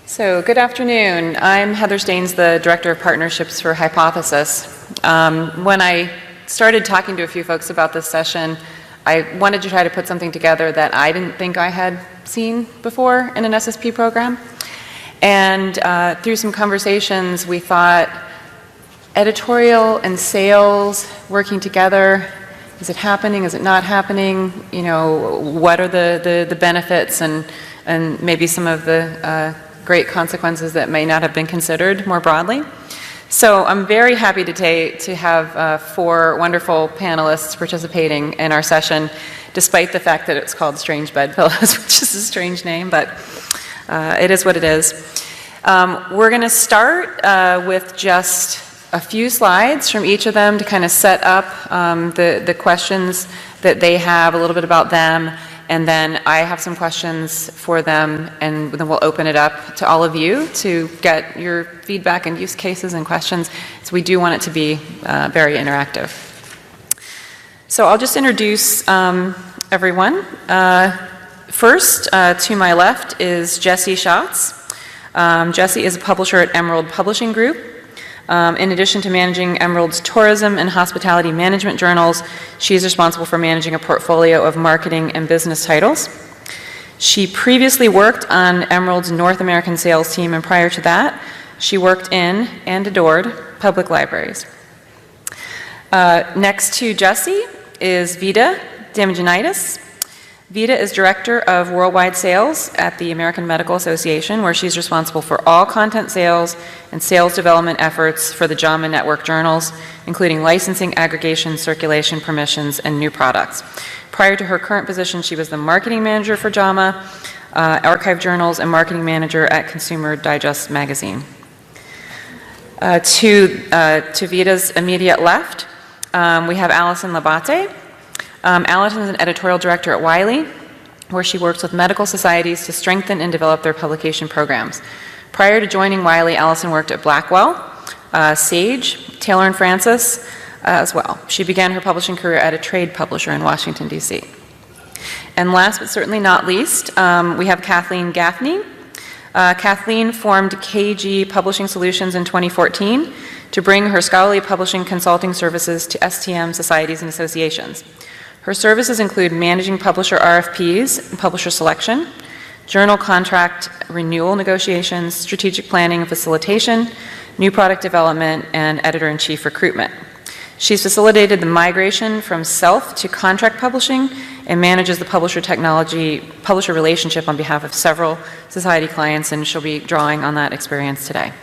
So, good afternoon. I'm Heather Staines, the Director of Partnerships for Hypothesis. When I started talking to a few folks about this session, I wanted to try to put something together that I didn't think I had seen before in an SSP program. And through some conversations, we thought editorial and sales working together, is it happening, is it not happening? You know, what are the benefits and maybe some of the great consequences that may not have been considered more broadly. So I'm very happy to have four wonderful panelists participating in our session, despite the fact that it's called Strange Bedfellows, which is a strange name, but it is what it is. We're going to start with just a few slides from each of them to kind of set up the questions that they have, a little bit about them, and then I have some questions for them, and then we'll open it up to all of you to get your feedback and use cases and questions. So we do want it to be very interactive. So I'll just introduce everyone. First, to my left is Jessie Schatz. Jessie is a publisher at Emerald Publishing Group. In addition to managing Emerald's tourism and hospitality management journals, she is responsible for managing a portfolio of marketing and business titles. She previously worked on Emerald's North American sales team, and prior to that, she worked in and adored public libraries. Next to Jessie is Vida Damijanidis. Vida is Director of Worldwide Sales at the American Medical Association, where she's responsible for all content sales and sales development efforts for the JAMA Network journals, including licensing, aggregation, circulation, permissions, and new products. Prior to her current position, she was the Marketing Manager for JAMA, Archive Journals, and Marketing Manager at Consumer Digest magazine. To Vida's immediate left, we have Allison Labate. Allison is an editorial director at Wiley, where she works with medical societies to strengthen and develop their publication programs. Prior to joining Wiley, Allison worked at Blackwell, Sage, Taylor & Francis as well. She began her publishing career at a trade publisher in Washington, D.C. And last but certainly not least, we have Kathleen Gaffney. Kathleen formed KG Publishing Solutions in 2014 to bring her scholarly publishing consulting services to STM societies and associations. Her services include managing publisher RFPs and publisher selection, journal contract renewal negotiations, strategic planning and facilitation, new product development, and editor-in-chief recruitment. She's facilitated the migration from self to contract publishing and manages the publisher relationship on behalf of several society clients, and she'll be drawing on that experience today.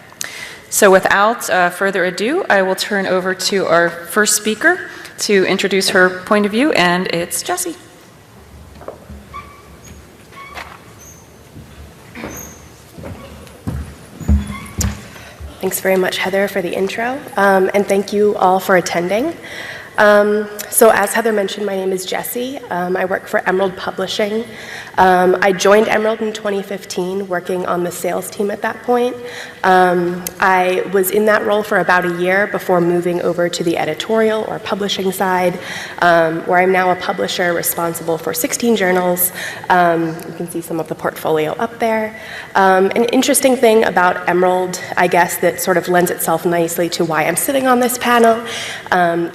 So without further ado, I will turn over to our first speaker to introduce her point of view, and it's Jessie. Thanks very much, Heather, for the intro, and thank you all for attending. So as Heather mentioned, my name is Jessie. I work for Emerald Publishing. I joined Emerald in 2015, working on the sales team at that point. I was in that role for about a year before moving over to the editorial or publishing side, where I'm now a publisher responsible for 16 journals. You can see some of the portfolio up there. An interesting thing about Emerald, I guess, that sort of lends itself nicely to why I'm sitting on this panel,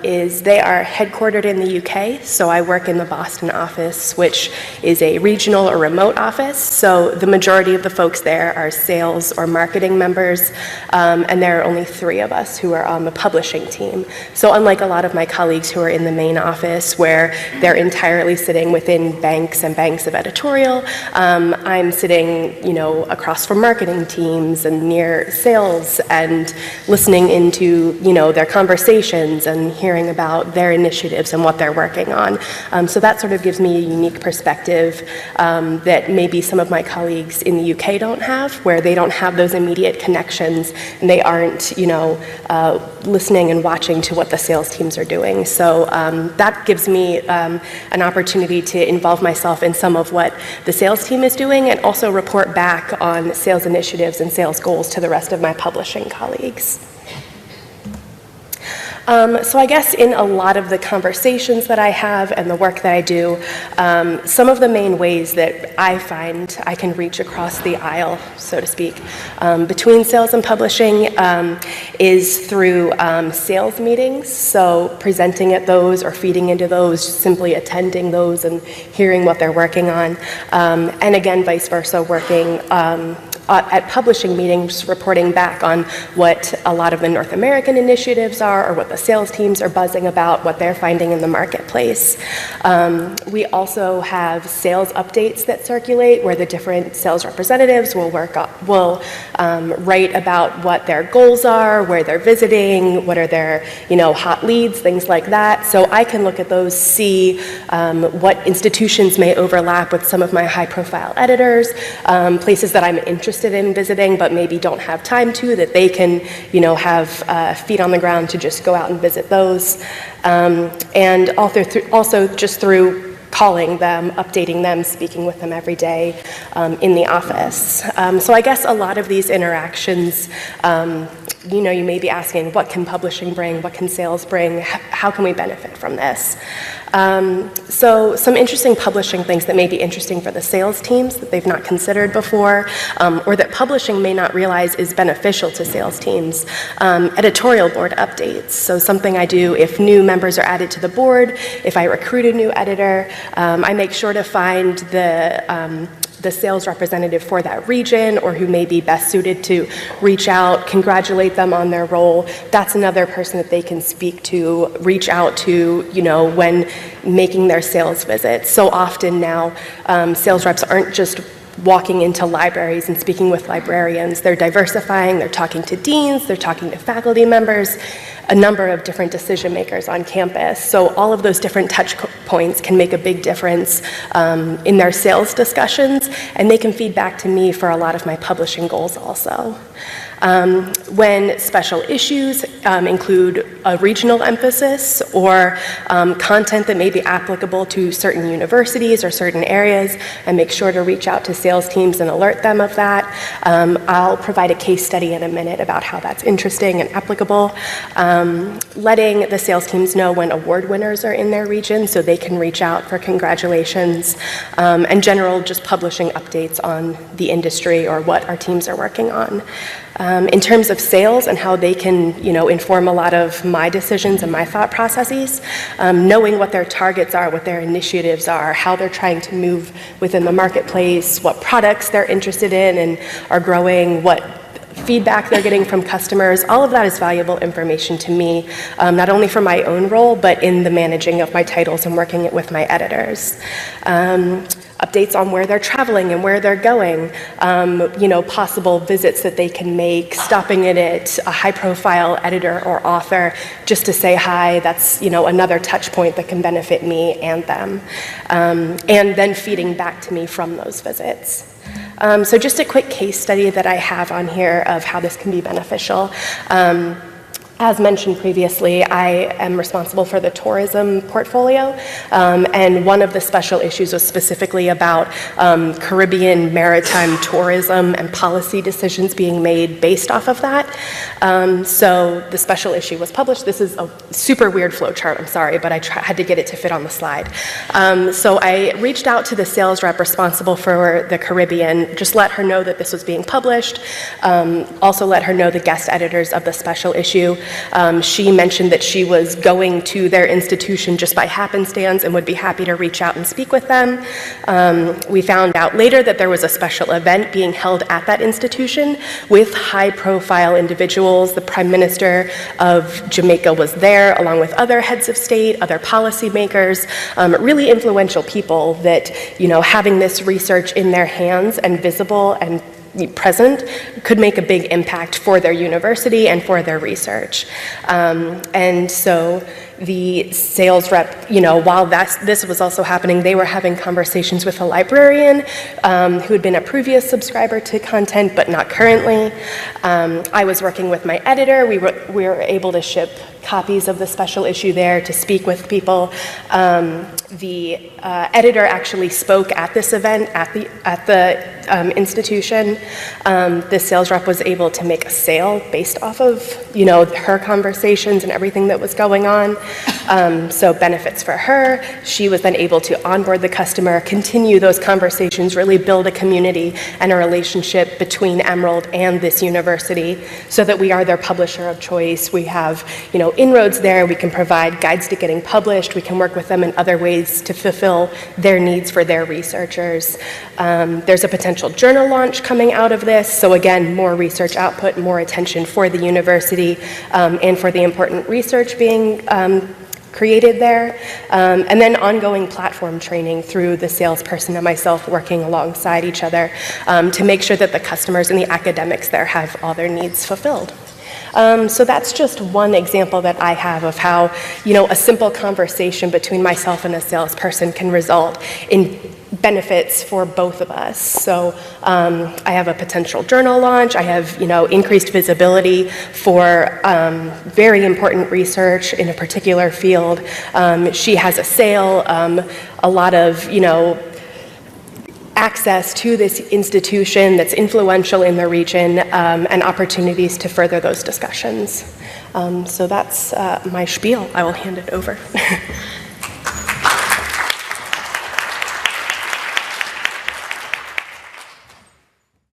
is they are headquartered in the UK, so I work in the Boston office, which is a regional or remote office. So the majority of the folks there are sales or marketing members, and there are only 3 of us who are on the publishing team. So unlike a lot of my colleagues who are in the main office, where they're entirely sitting within banks and banks of editorial, I'm sitting, across from marketing teams and near sales and listening into, their conversations and hearing about their initiatives and what they're working on. So that sort of gives me a unique perspective that maybe some of my colleagues in the UK don't have, where they don't have those immediate connections and they aren't, listening and watching to what the sales teams are doing. So that gives me an opportunity to involve myself in some of what the sales team is doing and also report back on sales initiatives and sales goals to the rest of my publishing colleagues. So I guess in a lot of the conversations that I have and the work that I do, some of the main ways that I find I can reach across the aisle, so to speak, between sales and publishing is through sales meetings. So presenting at those or feeding into those, simply attending those and hearing what they're working on. And again, vice versa, working at publishing meetings, reporting back on what a lot of the North American initiatives are or what the sales teams are buzzing about, what they're finding in the marketplace. We also have sales updates that circulate where the different sales representatives will write about what their goals are, where they're visiting, what are their hot leads, things like that. So I can look at those, see what institutions may overlap with some of my high-profile editors, places that I'm interested in visiting but maybe don't have time to, that they can have feet on the ground to just go out and visit those. And also just through calling them, updating them, speaking with them every day in the office. So I guess a lot of these interactions, you may be asking, what can publishing bring? What can sales bring? How can we benefit from this? So some interesting publishing things that may be interesting for the sales teams that they've not considered before, or that publishing may not realize is beneficial to sales teams. Editorial board updates. So something I do if new members are added to the board, if I recruit a new editor, I make sure to find the sales representative for that region or who may be best suited to reach out, congratulate them on their role. That's another person that they can speak to, reach out to, when making their sales visits. So often now, sales reps aren't just walking into libraries and speaking with librarians. They're diversifying, they're talking to deans, they're talking to faculty members, a number of different decision makers on campus. So all of those different touch points can make a big difference in their sales discussions, and they can feed back to me for a lot of my publishing goals also. When special issues include a regional emphasis or content that may be applicable to certain universities or certain areas, I make sure to reach out to sales teams and alert them of that. I'll provide a case study in a minute about how that's interesting and applicable. Letting the sales teams know when award winners are in their region so they can reach out for congratulations, and general just publishing updates on the industry or what our teams are working on. In terms of sales and how they can, inform a lot of my decisions and my thought processes, knowing what their targets are, what their initiatives are, how they're trying to move within the marketplace, what products they're interested in and are growing, what feedback they're getting from customers, all of that is valuable information to me, not only for my own role, but in the managing of my titles and working it with my editors. Updates on where they're traveling and where they're going, possible visits that they can make, stopping in at a high-profile editor or author just to say hi. That's, another touch point that can benefit me and them. And then feeding back to me from those visits. So just a quick case study that I have on here of how this can be beneficial. As mentioned previously, I am responsible for the tourism portfolio, and one of the special issues was specifically about Caribbean maritime tourism and policy decisions being made based off of that. So the special issue was published. This is a super weird flow chart, I'm sorry, but I had to get it to fit on the slide. So I reached out to the sales rep responsible for the Caribbean, just let her know that this was being published, also let her know the guest editors of the special issue. She mentioned that she was going to their institution just by happenstance and would be happy to reach out and speak with them. We found out later that there was a special event being held at that institution with high-profile individuals. The Prime Minister of Jamaica was there, along with other heads of state, other policymakers, really influential people that, having this research in their hands and visible and present could make a big impact for their university and for their research. And so the sales rep, while this was also happening, they were having conversations with a librarian who had been a previous subscriber to content, but not currently. I was working with my editor. We were able to ship copies of the special issue there to speak with people. The editor actually spoke at this event at the institution. The sales rep was able to make a sale based off of, her conversations and everything that was going on. So benefits for her. She was then able to onboard the customer, continue those conversations, really build a community and a relationship between Emerald and this university so that we are their publisher of choice. We have, inroads there. We can provide guides to getting published. We can work with them in other ways to fulfill their needs for their researchers. There's a potential journal launch coming out of this. So again, more research output, more attention for the university and for the important research being created there, and then ongoing platform training through the salesperson and myself working alongside each other to make sure that the customers and the academics there have all their needs fulfilled. So that's just one example that I have of how, a simple conversation between myself and a salesperson can result in benefits for both of us. So I have a potential journal launch. I have, increased visibility for very important research in a particular field. She has a sale, a lot of, access to this institution that's influential in the region and opportunities to further those discussions. So that's my spiel. I will hand it over.